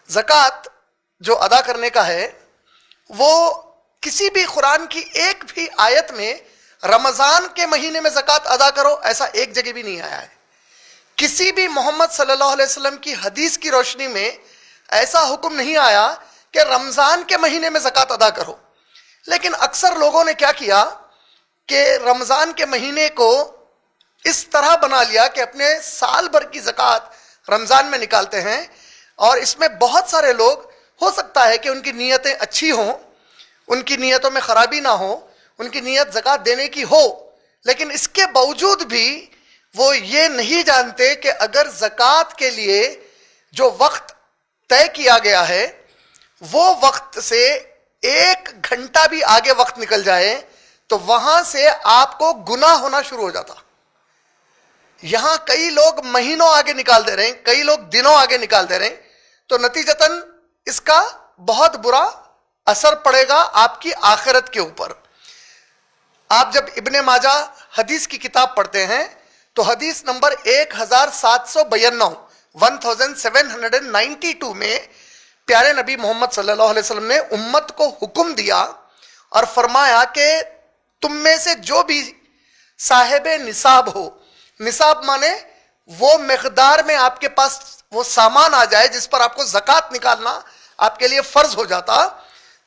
زکوٰۃ جو ادا کرنے کا ہے وہ کسی بھی قرآن کی ایک بھی آیت میں رمضان کے مہینے میں زکوٰۃ ادا کرو ایسا ایک جگہ بھی نہیں آیا ہے. کسی بھی محمد صلی اللہ علیہ وسلم کی حدیث کی روشنی میں ایسا حکم نہیں آیا کہ رمضان کے مہینے میں زکوٰۃ ادا کرو. لیکن اکثر لوگوں نے کیا کیا کہ رمضان کے مہینے کو اس طرح بنا لیا کہ اپنے سال بھر کی زکوٰۃ رمضان میں نکالتے ہیں. اور اس میں بہت سارے لوگ ہو سکتا ہے کہ ان کی نیتیں اچھی ہوں, ان کی نیتوں میں خرابی نہ ہو, ان کی نیت زکوٰۃ دینے کی ہو, لیکن اس کے باوجود بھی وہ یہ نہیں جانتے کہ اگر زکوٰۃ کے لیے جو وقت طے کیا گیا ہے وہ وقت سے 1 گھنٹہ بھی آگے وقت نکل جائے تو وہاں سے آپ کو گناہ ہونا شروع ہو جاتا. یہاں کئی لوگ مہینوں آگے نکال دے رہے ہیں, کئی لوگ دنوں آگے نکال دے رہے ہیں, تو نتیجتاً اس کا بہت برا اثر پڑے گا آپ کی آخرت کے اوپر. آپ جب ابن ماجہ حدیث کی کتاب پڑھتے ہیں تو حدیث نمبر 1792 1792 میں پیارے نبی محمد صلی اللہ علیہ وسلم نے امت کو حکم دیا اور فرمایا کہ تم میں سے جو بھی صاحب نصاب ہو, نصاب مانے وہ مقدار میں آپ کے پاس وہ سامان آ جائے جس پر آپ کو زکوٰۃ نکالنا آپ کے لیے فرض ہو جاتا,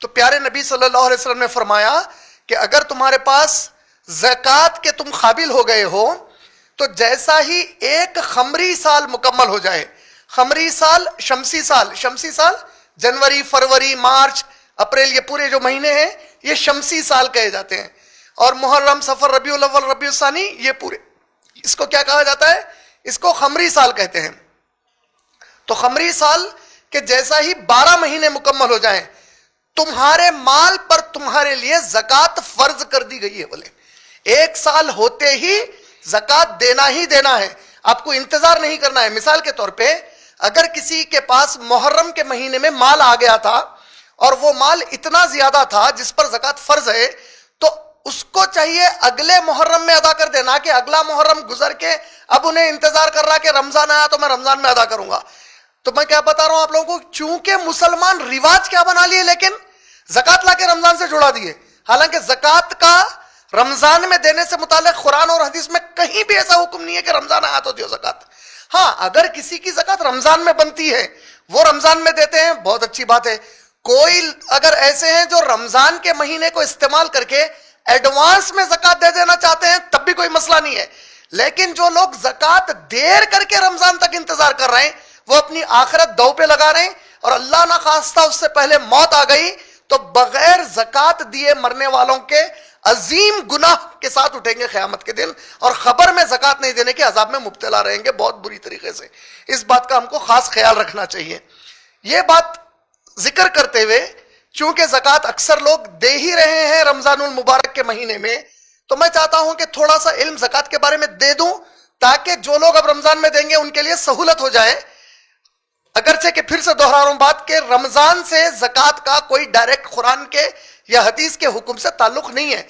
تو پیارے نبی صلی اللہ علیہ وسلم نے فرمایا کہ اگر تمہارے پاس زکوٰۃ کے تم قابل ہو گئے ہو تو جیسا ہی 1 قمری سال مکمل ہو جائے, قمری سال شمسی سال جنوری, فروری, مارچ, اپریل, یہ پورے جو مہینے ہیں یہ شمسی سال کہے جاتے ہیں, اور محرم, صفر, ربیع الاول, ربیع الثانی, یہ پورے اس کو کیا کہا جاتا ہے, اس کو قمری سال کہتے ہیں. تو قمری سال کے جیسا ہی 12 مہینے مکمل ہو جائیں تمہارے مال پر تمہارے لیے زکوٰۃ فرض کر دی گئی ہے. بولے 1 سال ہوتے ہی زکوٰۃ دینا ہی دینا ہے, آپ کو انتظار نہیں کرنا ہے. مثال کے طور پہ اگر کسی کے پاس محرم کے مہینے میں مال آ گیا تھا اور وہ مال اتنا زیادہ تھا جس پر زکوٰۃ فرض ہے, تو اس کو چاہیے اگلے محرم میں ادا کر دینا کہ اگلا محرم گزر کے اب انہیں انتظار کر رہا کہ رمضان آیا تو میں رمضان میں ادا کروں گا. تو میں کیا بتا رہا ہوں آپ لوگوں کو, چونکہ مسلمان رواج کیا بنا لیے لیکن زکوٰۃ لا کے رمضان سے جوڑا دیے, حالانکہ زکوٰۃ کا رمضان میں دینے سے متعلق قرآن اور حدیث میں کہیں بھی ایسا حکم نہیں ہے کہ رمضان آیا تو دیو زکوٰۃ. ہاں اگر کسی کی زکوٰۃ رمضان میں بنتی ہے وہ رمضان میں دیتے ہیں, بہت اچھی بات ہے. کوئی اگر ایسے ہیں جو رمضان کے مہینے کو استعمال کر کے ایڈوانس میں زکوٰۃ دے دینا چاہتے ہیں تب بھی کوئی مسئلہ نہیں ہے. لیکن جو لوگ زکوٰۃ دیر کر کے رمضان تک انتظار کر رہے ہیں وہ اپنی آخرت دو پہ لگا رہے ہیں, اور اللہ نہ خواستہ اس سے پہلے موت آ گئی تو بغیر زکوٰۃ دیے مرنے والوں کے عظیم گناہ کے ساتھ اٹھیں گے قیامت کے دن, اور خبر میں زکوٰۃ نہیں دینے کے عذاب میں مبتلا رہیں گے بہت بری طریقے سے. اس بات کا ہم کو خاص خیال رکھنا چاہیے. یہ بات ذکر کرتے ہوئے چونکہ زکوٰۃ اکثر لوگ دے ہی رہے ہیں رمضان المبارک کے مہینے میں, تو میں چاہتا ہوں کہ تھوڑا سا علم زکوٰۃ کے بارے میں دے دوں تاکہ جو لوگ اب رمضان میں دیں گے ان کے لیے سہولت ہو جائے. اگرچہ کہ پھر سے دوہرا رہا ہوں بات کہ رمضان سے زکوٰۃ کا کوئی ڈائریکٹ قرآن کے یا حدیث کے حکم سے تعلق نہیں ہے,